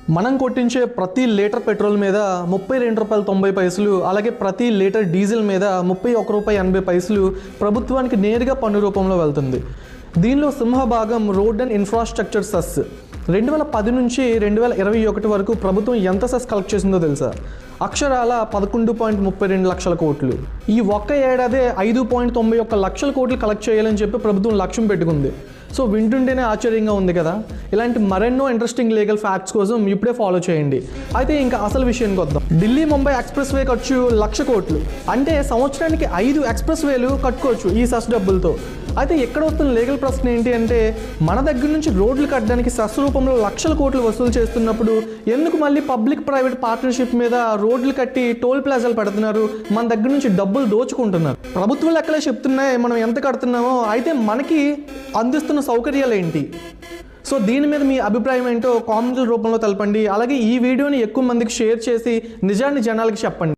మనం కొట్టించే ప్రతి litre petrol మీద ₹32.90, అలాగే ప్రతి లీటర్ డీజిల్ మీద ₹31.80 ప్రభుత్వానికి నేరుగా పన్ను రూపంలో వెళ్తుంది. దీనిలో సింహభాగం రోడ్ అండ్ ఇన్ఫ్రాస్ట్రక్చర్ సెస్. 2010 నుంచి 2021 వరకు ప్రభుత్వం ఎంత సెస్ కలెక్ట్ చేసిందో తెలుసా? అక్షరాల 11.32 లక్షల కోట్లు. ఈ ఒక్క ఏడాదే 5.91 లక్షల కోట్లు కలెక్ట్ చేయాలని చెప్పి ప్రభుత్వం లక్ష్యం పెట్టుకుంది. సో వింటుంటేనే ఆశ్చర్యంగా ఉంది కదా. ఇలాంటి మరెన్నో ఇంట్రెస్టింగ్ లీగల్ ఫ్యాక్ట్స్ కోసం ఇప్పుడే ఫాలో చేయండి. అయితే ఇంకా అసలు విషయానికి వద్దాం. ఢిల్లీ ముంబై ఎక్స్ప్రెస్ వే ఖర్చు 1,00,000 కోట్లు. అంటే సంవత్సరానికి 5 ఎక్స్ప్రెస్ వేలు కట్టుకోవచ్చు ఈ సెస్ డబ్బులతో. అయితే ఎక్కడ వస్తున్న లీగల్ ప్రశ్న ఏంటి అంటే, మన దగ్గర నుంచి రోడ్లు కట్టడానికి సెస్ రూపంలో లక్షల కోట్లు వసూలు చేస్తున్నప్పుడు ఎందుకు మళ్ళీ పబ్లిక్ ప్రైవేట్ పార్ట్నర్షిప్ మీద రోడ్లు కట్టి టోల్ ప్లాజాలు పెడుతున్నారు, మన దగ్గర నుంచి డబ్బులు దోచుకుంటున్నారు? ప్రభుత్వ లెక్కలే చెప్తున్నాయి మనం ఎంత కడుతున్నామో, అయితే మనకి అందిస్తున్న సౌకర్యాలు ఏంటి? సో దీని మీద మీ అభిప్రాయం ఏంటో కామెంట్ల రూపంలో తెలపండి. అలాగే ఈ వీడియోని ఎక్కువ మందికి షేర్ చేసి నిజాన్ని జనాలకి చెప్పండి.